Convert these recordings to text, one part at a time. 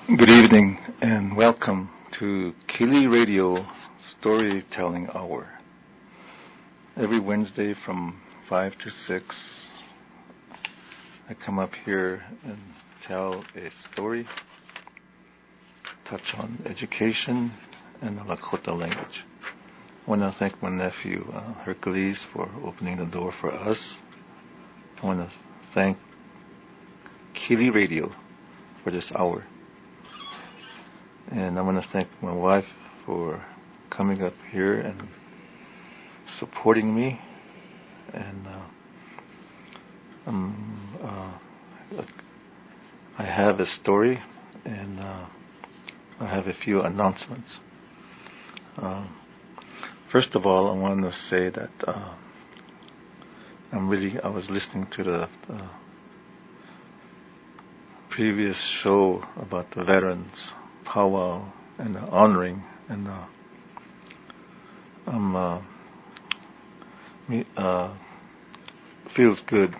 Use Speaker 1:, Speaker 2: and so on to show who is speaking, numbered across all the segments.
Speaker 1: Good evening and welcome to KILI Radio Storytelling Hour. Every Wednesday from 5 to 6, I come up here and tell a story, touch on education and the Lakota language. I want to thank my nephew Hercules for opening the door for us. I want to thank KILI Radio for this hour. And I want to thank my wife for coming up here and supporting me. And I have a story, and I have a few announcements. First of all, I want to say that I was listening to the previous show about the veterans powwow and the honoring, and feels good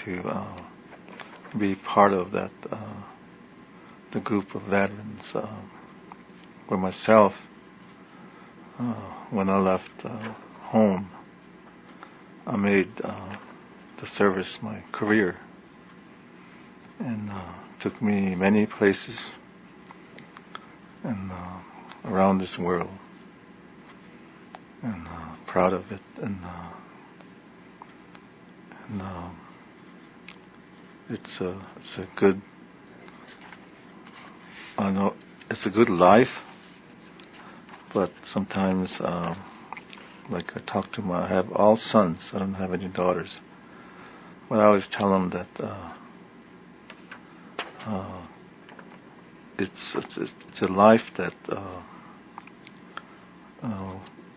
Speaker 1: to be part of that the group of veterans. For myself, when I left home, I made the service my career, and took me many places and around this world, and proud of it, and it's a good, I know it's a good life, but sometimes like I have all sons, I don't have any daughters, but I always tell them that it's a life that,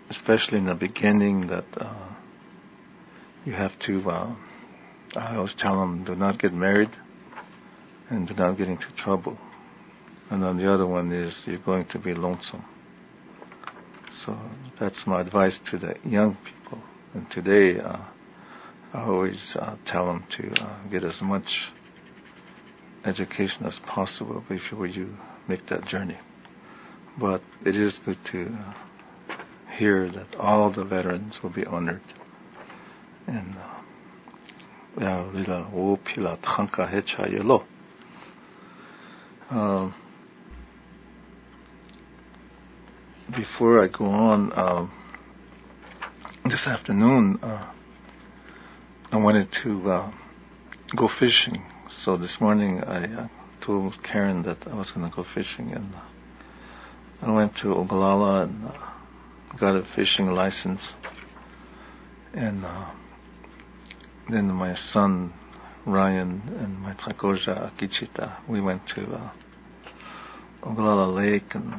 Speaker 1: especially in the beginning, that you have to. I always tell them, do not get married, and do not get into trouble. And then the other one is you're going to be lonesome. So that's my advice to the young people. And today, I always tell them to get as much education as possible before you make that journey. But it is good to hear that all the veterans will be honored. And before I go on, this afternoon I wanted to go fishing. So this morning I told Karen that I was going to go fishing, and I went to Ogallala and got a fishing license. And then my son Ryan and my Trakoja Akichita, we went to Ogallala Lake and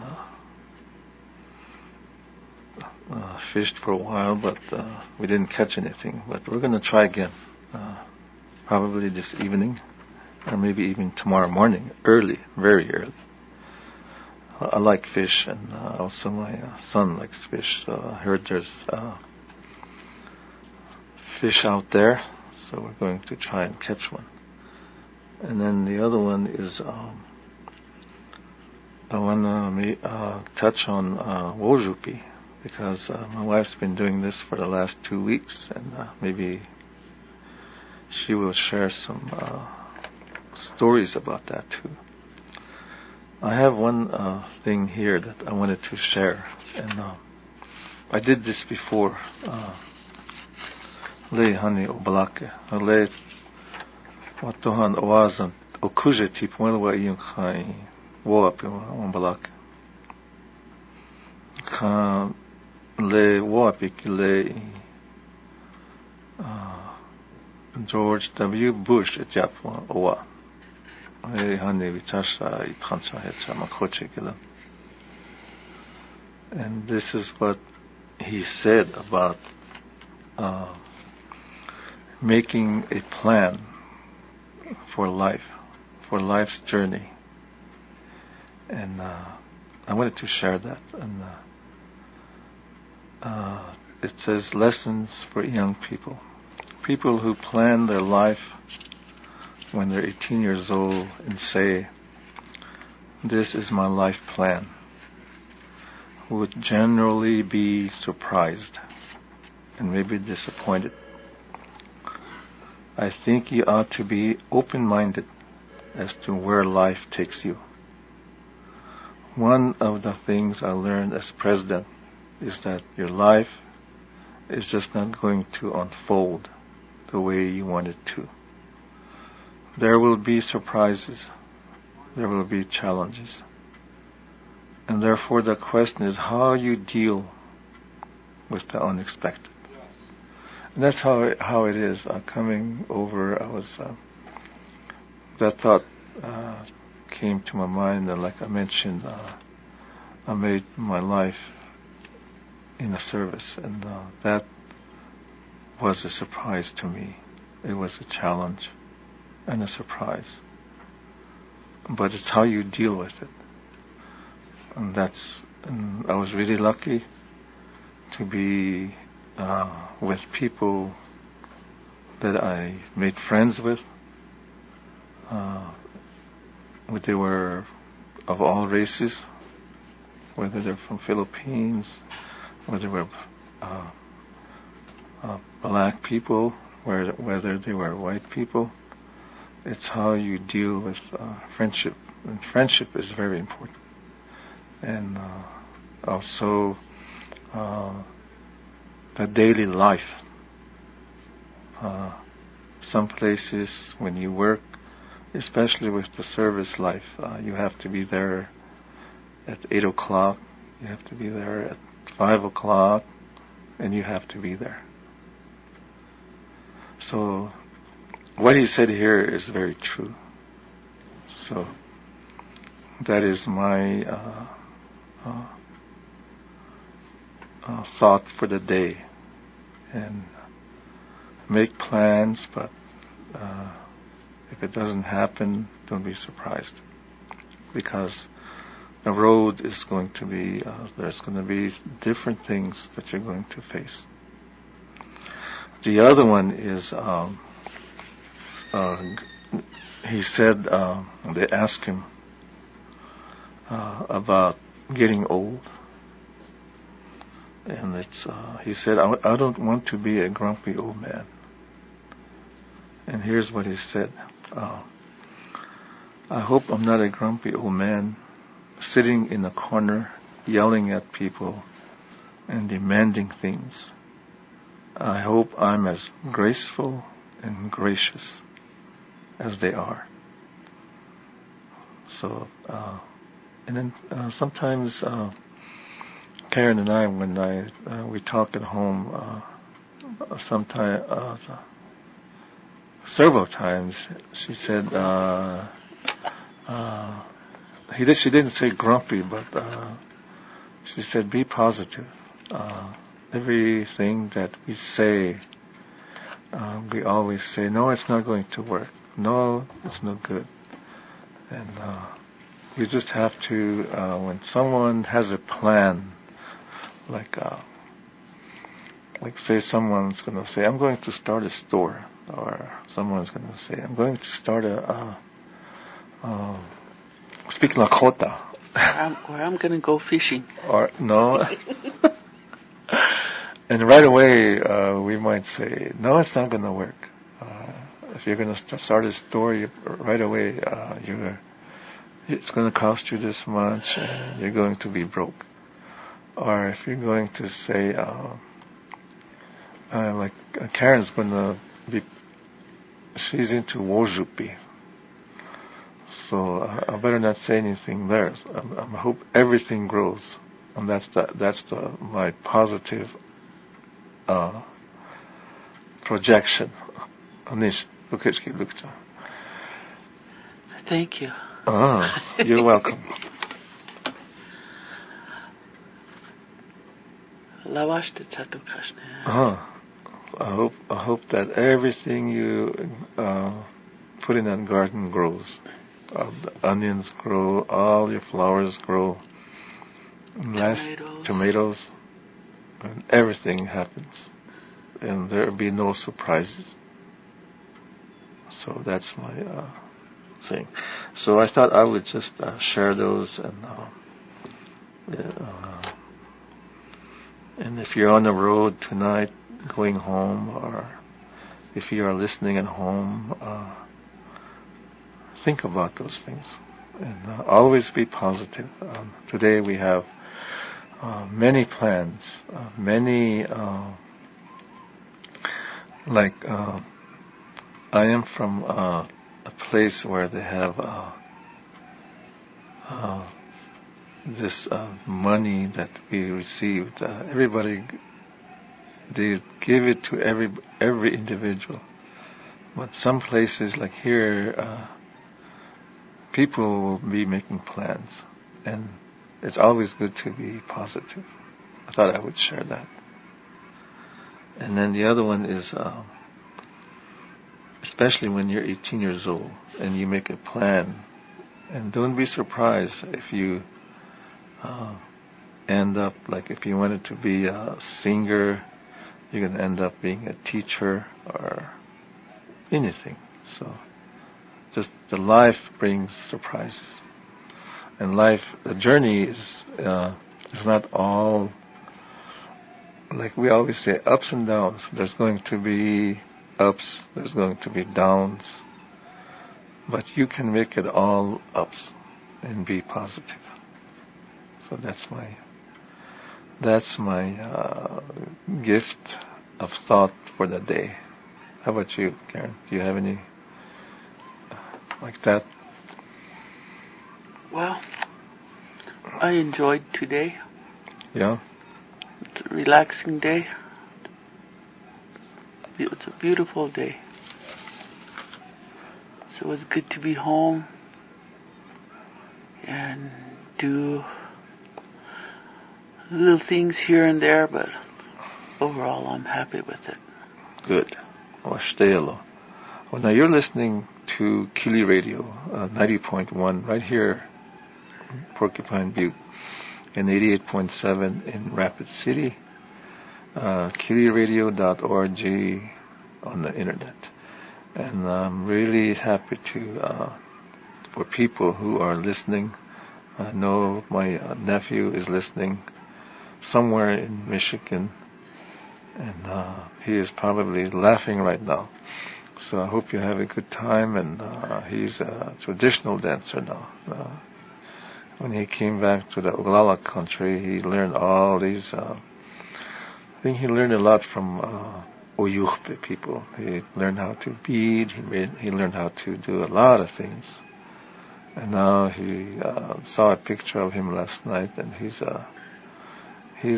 Speaker 1: fished for a while, but we didn't catch anything. But we're going to try again, probably this evening, or maybe even tomorrow morning, early, very early. I like fish, and also my son likes fish, so I heard there's fish out there, so we're going to try and catch one. And then the other one is I want to touch on Wojupi, because my wife's been doing this for the last 2 weeks, and maybe she will share some stories about that too. I have one thing here that I wanted to share, and I did this before. Le hani obalake, le watohan oazan okuje tipwelwa iyung khai woapiwa obalake. Ka le woapik le George W. Bush ejapwa owa. And this is what he said about making a plan for life, for life's journey. And I wanted to share that. And it says, lessons for young people. People who plan their life when they're 18 years old and say this is my life plan, would generally be surprised and maybe disappointed. I think you ought to be open-minded as to where life takes you. One of the things I learned as president is that your life is just not going to unfold the way you want it to. There will be surprises. There will be challenges. And therefore the question is how you deal with the unexpected. And that's how it is. Coming over, that thought came to my mind, and like I mentioned, I made my life in a service, and that was a surprise to me. It was a challenge and a surprise. But it's how you deal with it. And I was really lucky to be with people that I made friends with. They were of all races, whether they're from Philippines, whether they were black people, whether they were white people. It's how you deal with friendship. And friendship is very important. And also the daily life. Some places when you work, especially with the service life, you have to be there at 8 o'clock, you have to be there at 5 o'clock, and you have to be there. So what he said here is very true. So that is my thought for the day. And make plans, but if it doesn't happen, don't be surprised, because the road is going to be, there's going to be different things that you're going to face. The other one is, he said, they asked him about getting old. And he said, I don't want to be a grumpy old man. And here's what he said. I hope I'm not a grumpy old man sitting in a corner yelling at people and demanding things. I hope I'm as graceful and gracious as they are. So, and then sometimes Karen and I, when we talk at home, several times, she said, she didn't say grumpy, but she said, be positive. Everything that we say, we always say, no, it's not going to work. No, it's no good. And you just have to, when someone has a plan, like say someone's going to say, I'm going to start a store, or someone's going to say, I'm going to start speak Lakota.
Speaker 2: Or I'm going to go fishing.
Speaker 1: Or no. And right away we might say, no, it's not going to work. If you're going to start a store, right away it's going to cost you this much, and you're going to be broke. Or if you're going to say, like Karen's going to be, she's into wojupi, so I better not say anything there. I hope everything grows, and that's my positive projection.
Speaker 2: Thank you.
Speaker 1: You're welcome. I hope that everything you put in that garden grows. The onions grow, all your flowers grow, tomatoes, and everything happens, and there will be no surprises. So that's thing. So I thought I would just share those, and if you're on the road tonight going home, or if you are listening at home, think about those things and always be positive. Today we have many plans, I am from a place where they have this money that we received. Everybody, they give it to every individual. But some places, like here, people will be making plans, and it's always good to be positive. I thought I would share that. And then the other one is, especially when you're 18 years old and you make a plan, and don't be surprised if you end up, like if you wanted to be a singer, you're going to end up being a teacher or anything. So just the life brings surprises, and life, the journey is not all, like we always say, ups and downs. There's going to be ups, there's going to be downs, but you can make it all ups and be positive. So that's my gift of thought for the day. How about you, Karen? Do you have any like that?
Speaker 2: Well, I enjoyed today.
Speaker 1: Yeah?
Speaker 2: It's a relaxing day. It's a beautiful day. So it's good to be home and do little things here and there, but overall I'm happy with it.
Speaker 1: Good. Well, now you're listening to KILI Radio, 90.1 right here in Porcupine Butte, and 88.7 in Rapid City, kiliradio.org on the internet. And I'm really happy for people who are listening. I know my nephew is listening somewhere in Michigan, and he is probably laughing right now. So I hope you have a good time. And he's a traditional dancer now. When he came back to the Oglala country, he learned all these. I think he learned a lot from Oyukhpe people. He learned how to bead. He learned how to do a lot of things. And now he saw a picture of him last night, and he's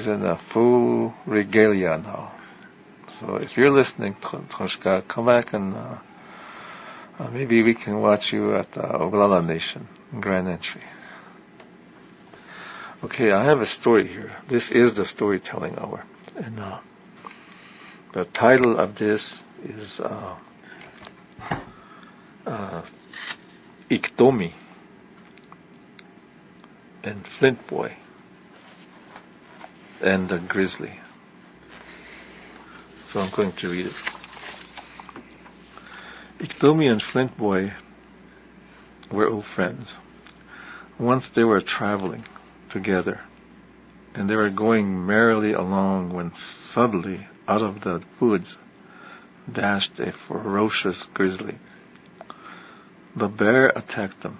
Speaker 1: in a full regalia now. So if you're listening, Toshka, come back and maybe we can watch you at Oglala Nation, Grand Entry. Okay, I have a story here. This is the storytelling hour. And the title of this is Iktomi and Flint Boy and the Grizzly. So I'm going to read it. Iktomi and Flint Boy were old friends. Once they were traveling together, and they were going merrily along when suddenly out of the woods dashed a ferocious grizzly. The bear attacked them.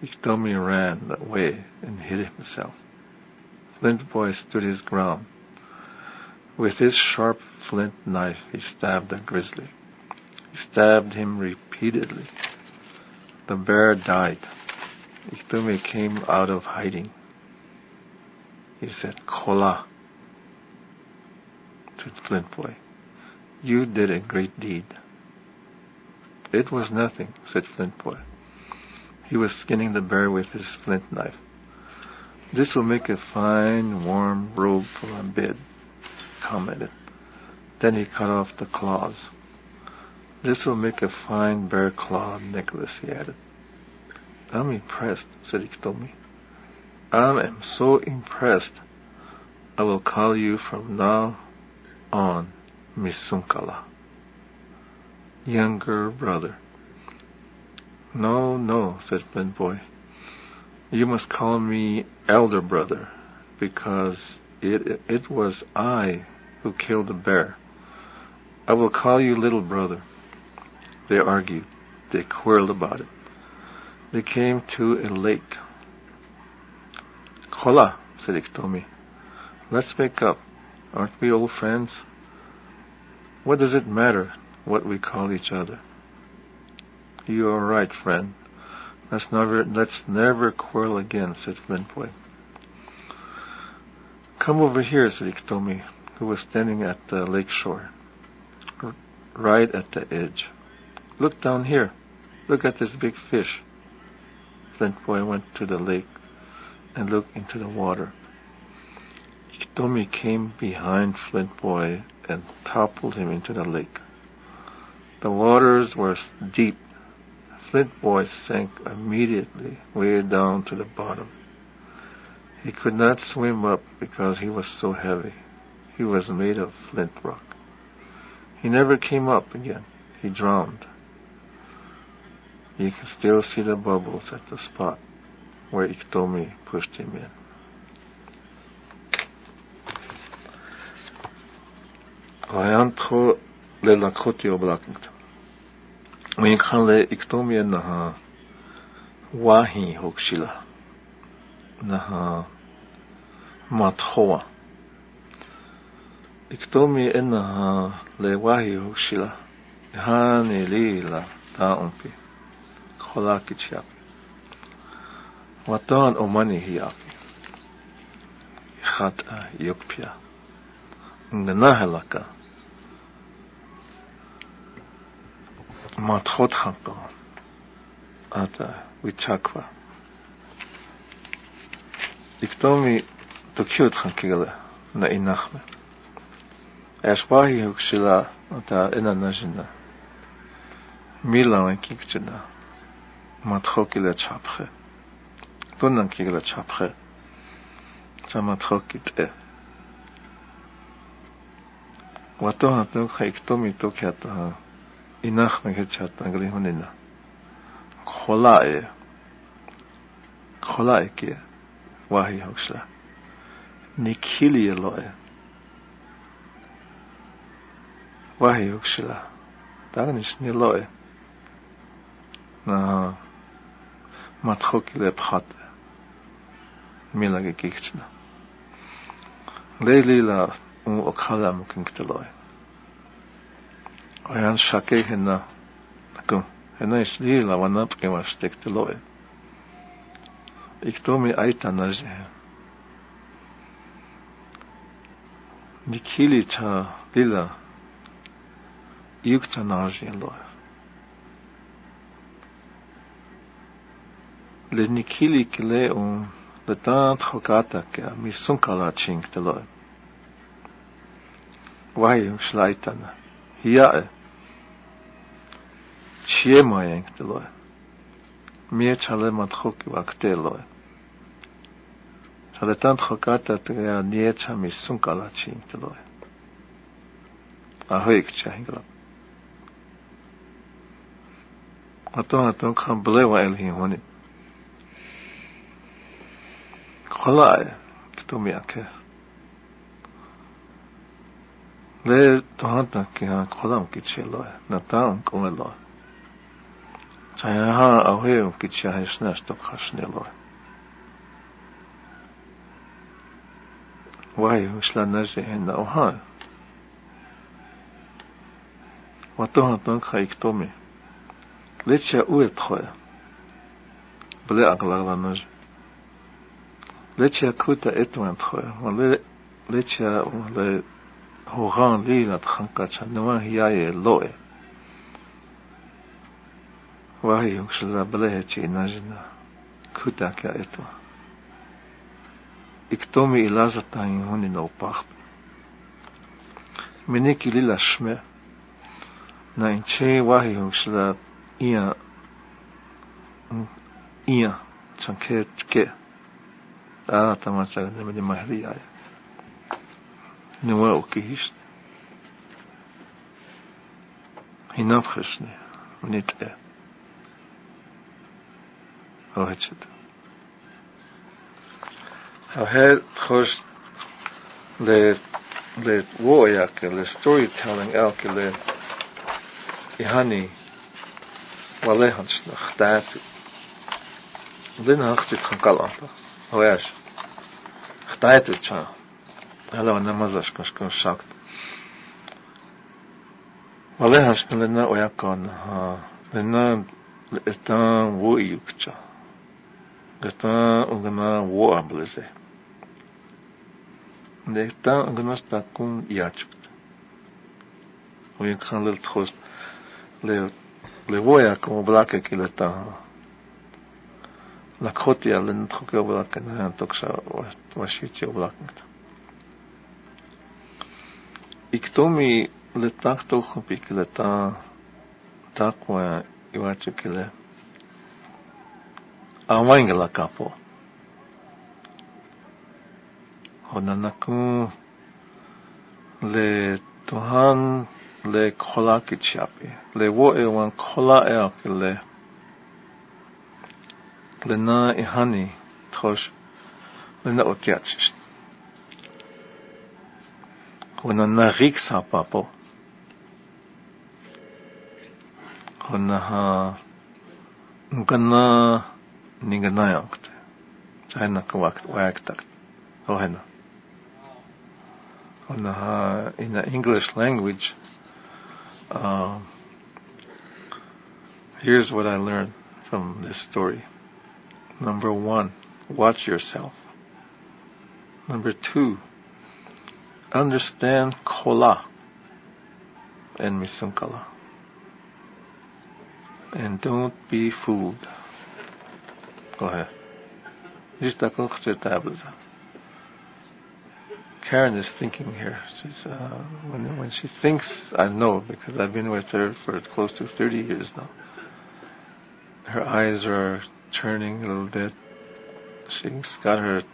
Speaker 1: Iktomi ran away and hid himself. Flint Boy stood his ground. With his sharp flint knife, he stabbed the grizzly. He stabbed him repeatedly. The bear died. Iktomi came out of hiding. He said, "Kola," to Flint Boy. "You did a great deed." "It was nothing," said Flint Boy. He was skinning the bear with his flint knife. "This will make a fine, warm robe for my bed," commented. Then he cut off the claws. "This will make a fine bear claw necklace," he added. "I'm impressed," said Iktomi. "I am so impressed, I will call you from now on Misunkala, younger brother." No, no, said Flint Boy. You must call me elder brother, because it was I who killed the bear. I will call you little brother. They argued. They quarreled about it. They came to a lake. Kola, said Iktomi. Let's make up. Aren't we old friends? What does it matter what we call each other? You are right, friend. Let's never quarrel again, said Flint Boy. Come over here, said Iktomi, who was standing at the lake shore, right at the edge. Look down here. Look at this big fish. Flint Boy went to the lake and looked into the water. Iktomi came behind Flint Boy and toppled him into the lake. The waters were deep. Flint Boy sank immediately way down to the bottom. He could not swim up because he was so heavy. He was made of flint rock. He never came up again. He drowned. You can still see the bubbles at the spot where Iktomi pushed him in. Ayantho le Lakota oblakingta. When kan le Iktomi naha wahi hokshila naha mathoa. Iktomi naha le wahi hokshila hani lila taumpi kola kichap. Watan omani hiapi khata yukpia nganahalaka mathot hanka ata wichakwa. Iktomi to cute hankigale na inachme. Ashwahi hukshila ata ina najina milan kikchina mathokile chapche tonan kigale chapche samathokit e wato hato Iktomi to kyata inach me chata ngali honina khola e ke wahi hoksla ni KILI loe wahi hoksla dagnish ni loe na mathokile phat milage kikchna leila okhala mukinkteloe Ayan shake hena nakum hena isli la wanap ke wastekteloe Iktomi aita naje ni KILI cha lila yukta naje loe le ni KILI kle le tant hokata ke mi sunkala chinkteloe Why slaitana Hiae Chiema yankteloe Mie chale matchoki wakteloe Chale tant hokata tega niecha mi sunkala chinkteloe Ahoik chahingla Aton kan blewa elhi honi Kholae Iktomi ake Le tohanta ki ha kholam ki chelo na taun komelo chaya ha ahoe ki chaya shna sto khashnelo wai usla naje hena oha watohanta ka Iktomi lecha uitkhoya ble aglagla naj lecha kuta etwan khoya wale lecha wale Horan lila thanka chanwa hiaye loe wahi uksla blehe chi najna kuta ka eto Iktomi ilazata in honi no pach meniki lila shme na inche wahi uksla ia chanke tke tamacha ne mahriya Nuwa okihish Hinafcheshne Nit Oh, it's it. How had course the warrior, the storytelling, the ihani, walehans nach that. Lina hachtit kankalanta. Oh yes. Chtaitu cha. Hello, namazash kashkan shakt. Walehans lina oyakon. Lina etan wo yukcha. Etan ungana wo ablize. Etan ungana stakun yachut. Oyakhan lil tchos le woya como blake kileta. Lakota lin tchokyo blake na toksha washitio blake. Iktomi le takto khupikileta takwa iwachukile. Awangela kapo. Honanaku le tohan le kola kichapi. Le wo ewan kola eakile. Le na ihani tosh le na otiachist. Honana riksa papo. Honaha ngana ninganayankt. Zaina kwakt waktakt. Ohena. In the English language, here's what I learned from this story. Number 1, watch yourself. Number 2, understand kola and misunkala. And don't be fooled. Go ahead. Karen is thinking here. She's when she thinks, I know because I've been with her for close to 30 years now. Her eyes are turning a little bit. She's got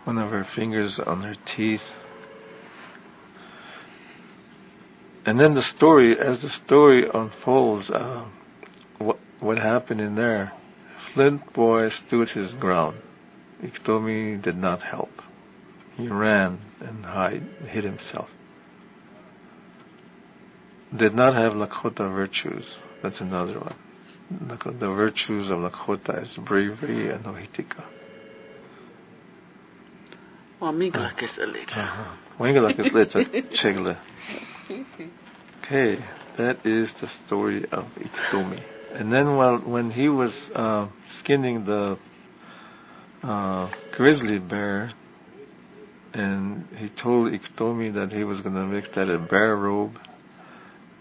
Speaker 1: one of her fingers on her teeth. And then as the story unfolds, what happened in there? Flint boy stood his ground. Iktomi did not help. He ran and hid himself. Did not have Lakota virtues. That's another one. The virtues of Lakota is bravery and ohitika.
Speaker 2: Mingalak is a little.
Speaker 1: Mingalak is little. Chegle. Okay, that is the story of Iktomi. And then when he was skinning the grizzly bear, and he told Iktomi that he was going to make that a bear robe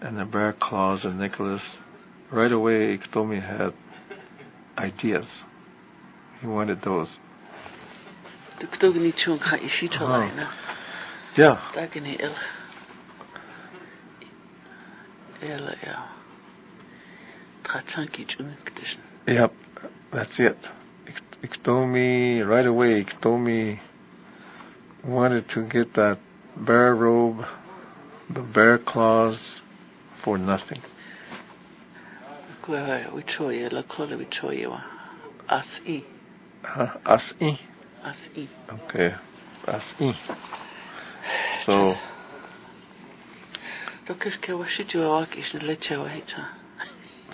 Speaker 1: and a bear claws and necklace, right away Iktomi had ideas. He wanted those. Yeah. Yep, that's it. Iktomi, right away, Iktomi wanted to get that bear robe, the bear claws, for nothing. As-i.
Speaker 2: As-i.
Speaker 1: Okay, as-i. So... So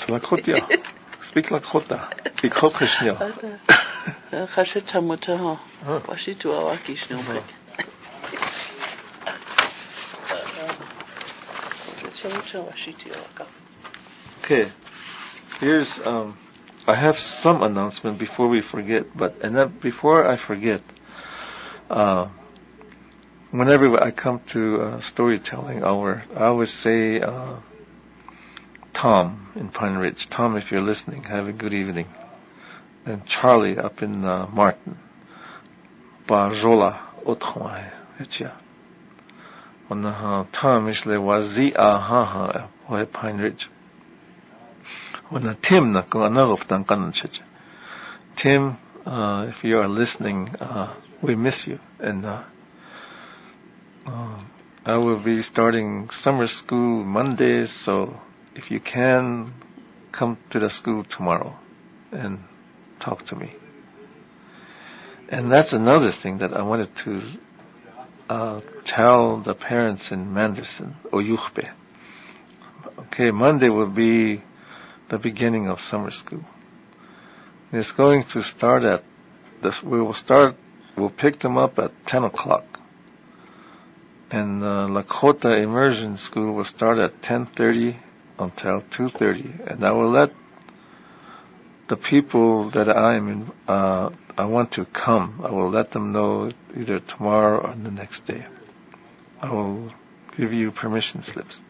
Speaker 1: Lakota. Speak Lakota. Speak Hokkishnyo. Okay. Here's I have some announcement before we forget, before I forget, whenever I come to storytelling hour, I always say Tom in Pine Ridge. Tom, if you're listening, have a good evening. And Charlie up in Martin. Bajola Otkhwae. Etja. Tom is le wazi aha Pine Ridge. Tim na ko anagov tan kanan cheche. Tim, if you are listening, we miss you. And I will be starting summer school Mondays, so if you can, come to the school tomorrow
Speaker 3: and talk to me. And that's another thing that I wanted to tell the parents in Manderson, Oyukhbe. Okay, Monday will be the beginning of summer school. It's going to start at this. We'll pick them up at 10 o'clock. And Lakota immersion school will start at 10:30 until 2:30. And I will let the people that I want to come, I will let them know either tomorrow or the next day. I will give you permission slips.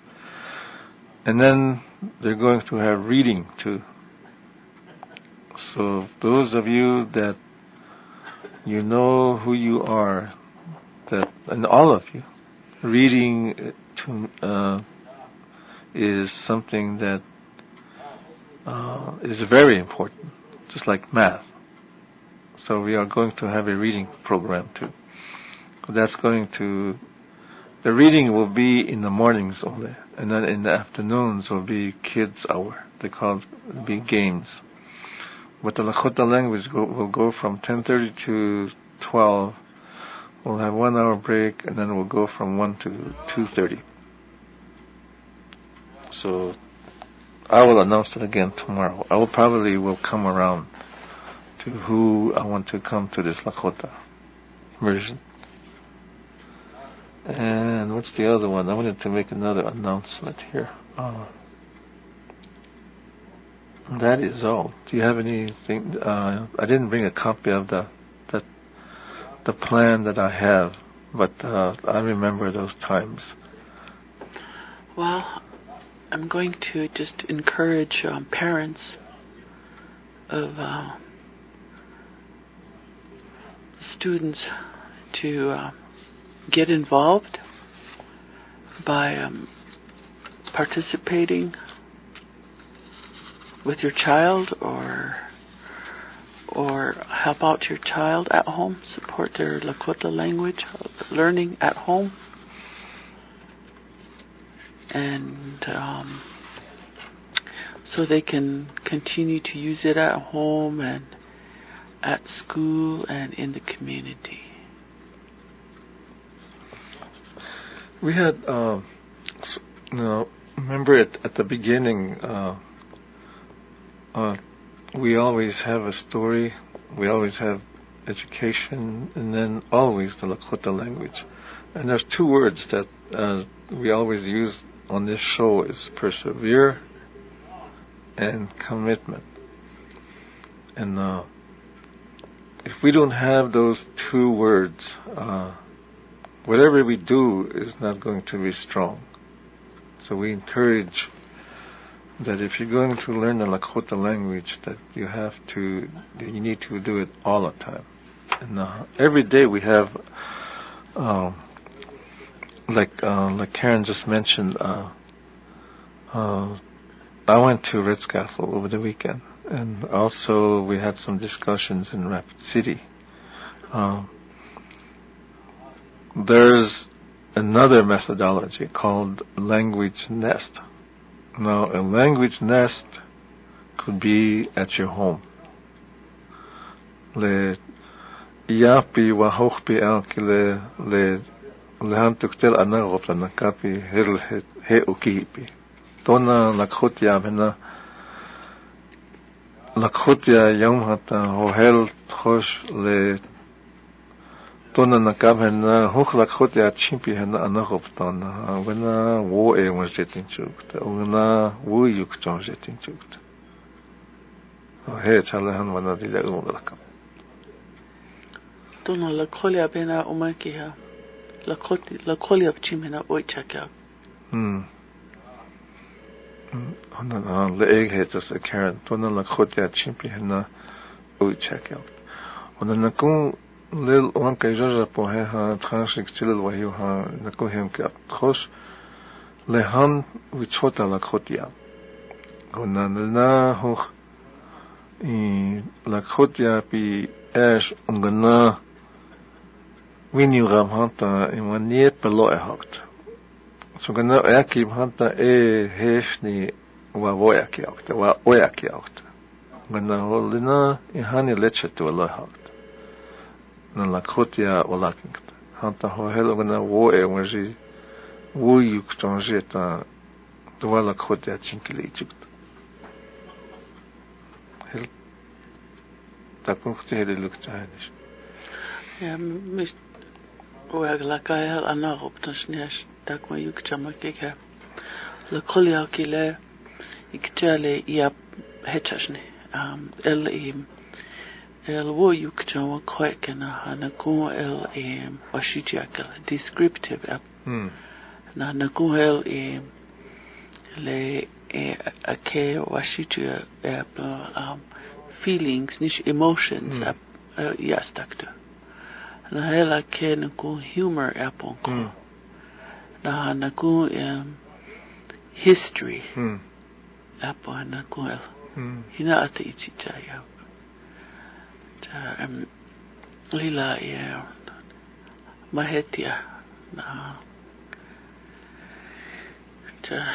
Speaker 3: And then they're going to have reading too. So those of you that you know who you are, and all of you, reading is something that is very important, just like math. So we are going to have a reading program too. The reading will be in the mornings only, and then in the afternoons will be kids' hour. They call it be games. But the Lakota language will go from 10:30 to 12. We'll have 1 hour break, and then we'll go from 1 to 2:30. So I will announce it again tomorrow. I will probably come around to who I want to come to this Lakota immersion. And what's the other one? I wanted to make another announcement here. That is all. Do you have anything? I didn't bring a copy of the plan that I have, but I remember those times.
Speaker 2: Well, I'm going to just encourage parents of students to get involved by participating with your child or help out your child at home, support their Lakota language learning at home, and so they can continue to use it at home and at school and in the community.
Speaker 3: We had, remember at the beginning, we always have a story, we always have education, and then always the Lakota language. And there's two words that we always use on this show is persevere and commitment. And if we don't have those two words, whatever we do is not going to be strong. So we encourage that if you're going to learn the Lakota language, that you need to do it all the time. And every day we have, like Karen just mentioned, I went to Ritz Castle over the weekend, and also we had some discussions in Rapid City. There's another methodology called language nest. Now, a language nest could be at your home. Le yapi wa hochpi alkile le lehantuktel anagop la nakapi hirl he ukipi. Dona Lakota bena Lakota yom hata hohel trosh le Dona nakab hena hoch Lakota chimpi hena anagop dona wena wo e was jetin chukta wena wo yuk chon jetin chukta. He chalahan wana dile lakam.
Speaker 2: Dona Lakota bena umakiha Lakota chimena oichaka.
Speaker 3: Le egg just a Karen. Dona Lakota chimpi hena oichaka. Ona nakun lil one kaijoja po he ha transhik chilil wahiu ha nako hem ke trosh le han wichota Lakota. Ona na hoch I Lakota pi ash ungana winu ram hanta in wanneer pelo hakt. So gana ekib hanta heshni wa voyaki hakt wa oyaki hakt. gana holina ihani leche tu Allah. Na Lakota olakingt. Hanta ho helo gana wo waji wo yuk changer ta tuwa Lakota chinkili jukt. Hel ta kunti hel lukt aynish.
Speaker 2: Ja, mis وأغلى كايل أنا غبطنش ناش داك ما يكتشما كيكا لكل ياكيلا يكتالي ياب هتشني ال wo يكتشما كويكنا هنكون وشيتياكل descriptive اب نكون ل أكي وشيتيا اب feelings نيش emotions اب يستكتو na hela ke naku humor apple na naku history apple naku hina ate ichita ya ta lila ya mahetia na ta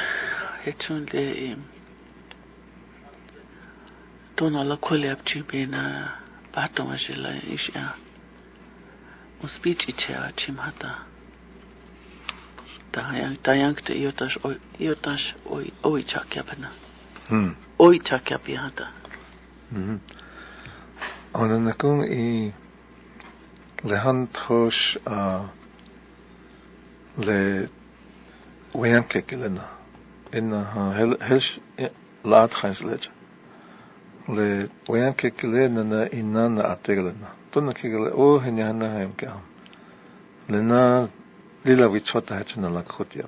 Speaker 2: hetun de dona la kole apchi na pato majela isha speech ichea chimhata tayang te iotash oi chakyapana oi chakyapihata
Speaker 3: ona nakung I lehan thosh le weyanke kelena in helsh laat khaislech le weyanke kelena na inana ateglena tuna kigale o henya na hem ka lena lila vichota hachna Lakota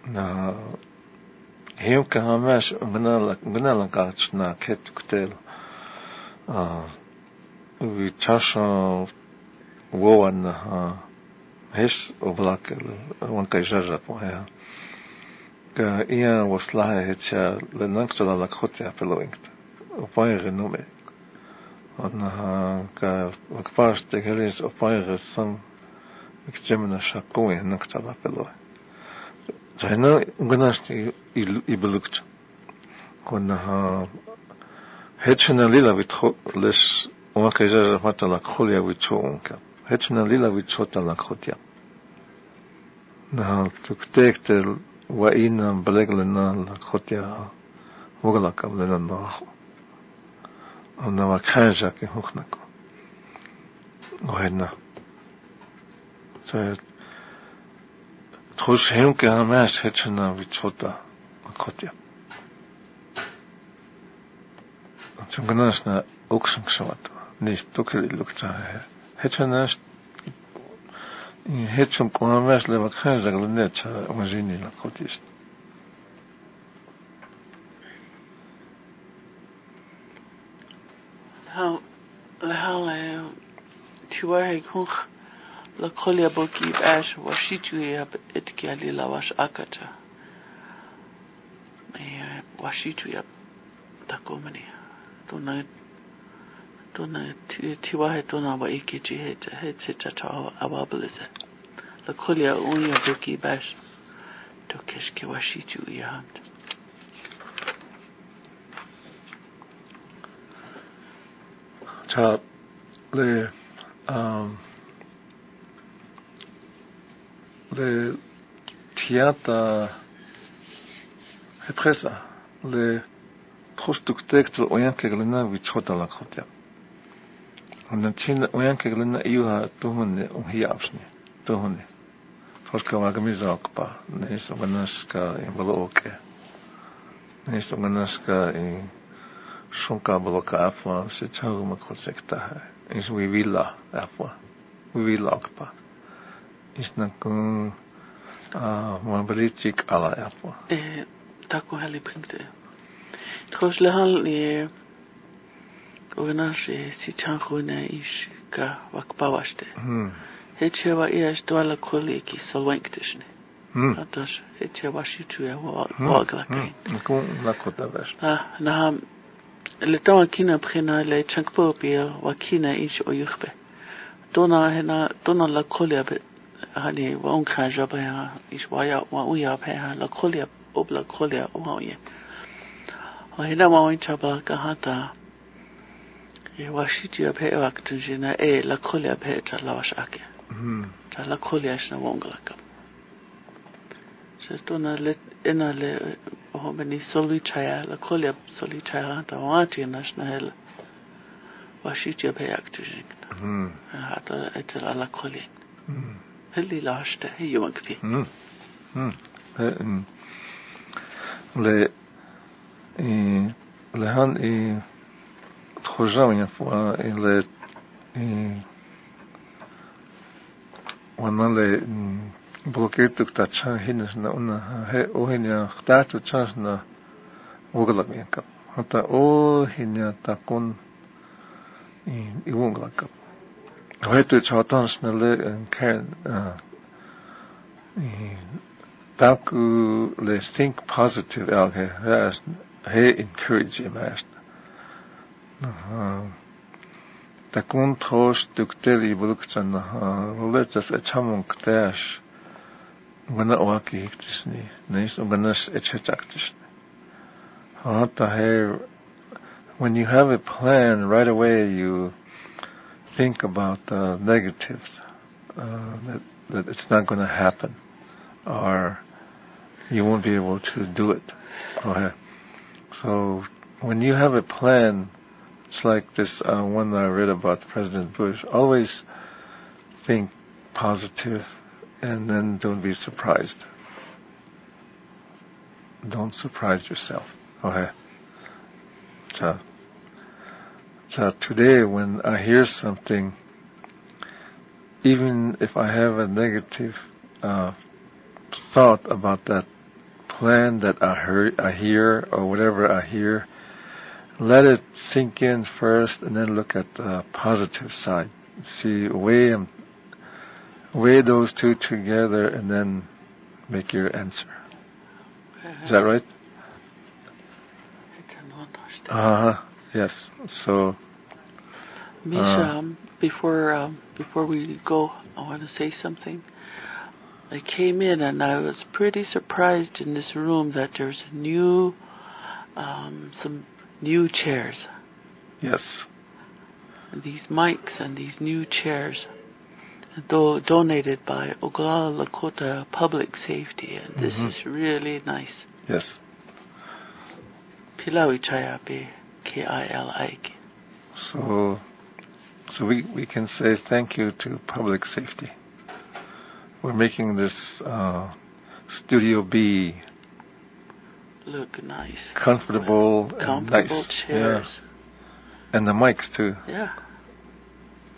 Speaker 3: na hem ka hamash gna la ka chna ket kutel vi chasha woan hesh oblakel wan ka jaja po ya ka ia wasla hecha lena kala Lakota peloingt opoy renome ka wakpars te gelis opayre sam ikchemna shakoe naktala pelo zaina unganaste ibulukt kona hechna lila vitho les wakaja matala kholia vichonka hechna lila vichota Lakota na tuktektel wa ina bleglena Lakota wogala kamlena no ona wakaja ke hukhnako gohena so trosh hem ke hamash hechna vichota Lakota chunganash na ukshang shawat nis tukeli lukta hechna hechum ko hamash le wakaja glenet majini Lakota
Speaker 2: how tiwahe kun la kolia boki ash washitu ya etkali la wash akata washitu ya takomani tuna tiwahe tuna wa ikiji heta cha ababelese la kolia unya boki bash to keshke washitu ya hand
Speaker 3: cha le théâtre represa le trostuktekt oyankeglena vichota Lakota on tin oyankeglena iuha tuhne hiapsni tuhne forka magamizakpa nesoganaska invaloke nesoganaska shunka bloka afwa se chaguma konsekta is we villa afwa we villa okpa is nakun mobilitik ala afwa
Speaker 2: tako hali bringte trosh le hal oganash si changuna ish ka wakpawashte hechewa ish dwala koliki solwanktischne atash hechewa shitu ya waglakain
Speaker 3: nakun Lakota bash
Speaker 2: na le tawa kina prena le chankpo pia wakina ish oyukhbe dona Lakota be hani wa unkha jaba ya ish waya wa uya pa Lakota obla Lakota wa ye hina wa chaba ka hata e washiti ab he waktunjina e la kolia be ta lawashake ta la kolia shna wonglaka so tona let ena le ho meni soli chaya la kolia soli chaya ta wati nashna hel washiti ab he waktunjina hata etela la kolia heli lashta he yumakpi
Speaker 3: le han i tkhojawnya fa le wana le bloketuk ta cha hinna una he ohnya khta cha na woglak ka hata o hinya ta kon i woglak ka hetu chatan snelle kan taku le think positive okay has he encourage him as takun thosh tukteli bulukchan let's a chamon ktash wana waki hiktisni nis uganas etchaktish hata he when you have a plan right away you think about the negatives that it's not going to happen or you won't be able to do it. Okay. So when you have a plan, it's like this one that I read about President Bush. Always think positive and then don't be surprised. Don't surprise yourself. Okay. So today when I hear something, even if I have a negative thought about that plan that I hear or whatever I hear, let it sink in first and then look at the positive side. See, weigh those two together and then make your answer. Is that right? Yes. So
Speaker 2: Misha, before we go, I want to say something. I came in and I was pretty surprised in this room that there's some new chairs.
Speaker 3: Yes.
Speaker 2: And these mics and these new chairs, donated by Oglala Lakota Public Safety, and this is really nice.
Speaker 3: Yes.
Speaker 2: Pilawi Chayabe, KILI.
Speaker 3: So we can say thank you to Public Safety. We're making this Studio B
Speaker 2: look nice,
Speaker 3: comfortable
Speaker 2: nice. Chairs,
Speaker 3: and the mics too.
Speaker 2: Yeah,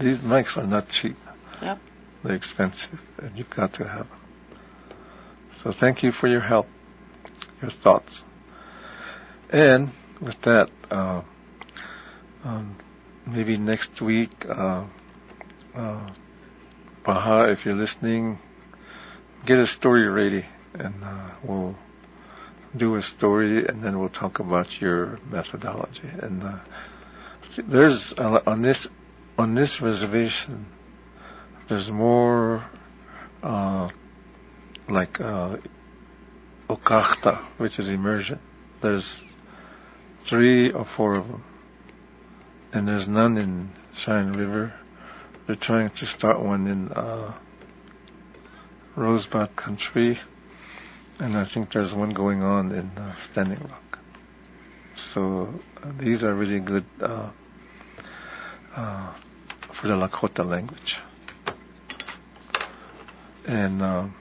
Speaker 3: these mics are not cheap.
Speaker 2: Yep,
Speaker 3: they're expensive, and you've got to have them. So thank you for your help, your thoughts, and with that, maybe next week, Baha, if you're listening, get a story ready, and we'll do a story, and then we'll talk about your methodology. And there's on this reservation, there's more like okachta, which is immersion. There's 3 or 4 of them, and there's none in Cheyenne River. They're trying to start one in Rosebud Country, and I think there's one going on in Standing Rock. So these are really good for the Lakota language. And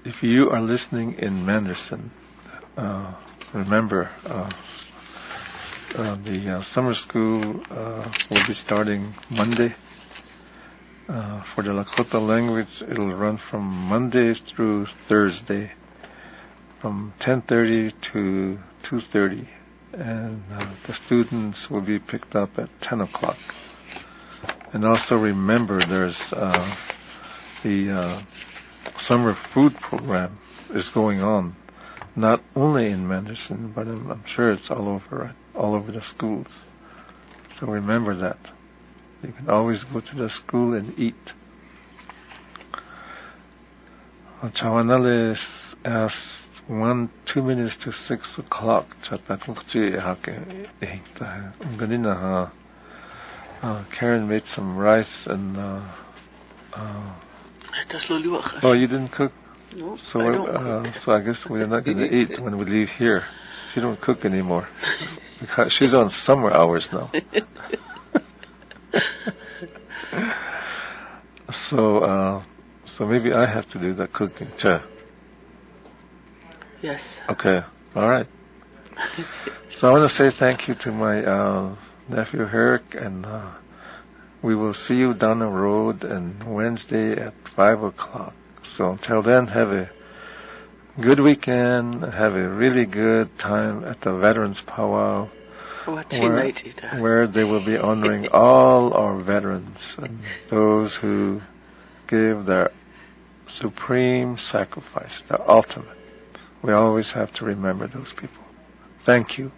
Speaker 3: if you are listening in Manderson, remember the summer school will be starting Monday. For the Lakota language, it'll run from Monday through Thursday, from 10:30 to 2:30, and the students will be picked up at 10 o'clock. And also remember, there's the summer food program is going on, not only in Manderson, but I'm sure it's all over the schools. So remember that. You can always go to the school and eat. Chawanales asked 2 minutes to 6 o'clock. Karen made some rice and oh, you didn't cook?
Speaker 2: No,
Speaker 3: so
Speaker 2: I don't cook.
Speaker 3: So I guess we're not going to eat when we leave here. She don't cook anymore because she's on summer hours now. So maybe I have to do the cooking too.
Speaker 2: Yes.
Speaker 3: Okay. All right. So I want to say thank you to my nephew Herrick, and we will see you down the road on Wednesday at 5 o'clock. So until then, have a good weekend. Have a really good time at the Veterans Powwow, where they will be honoring all our veterans and those who gave their supreme sacrifice, the ultimate. We always have to remember those people. Thank you.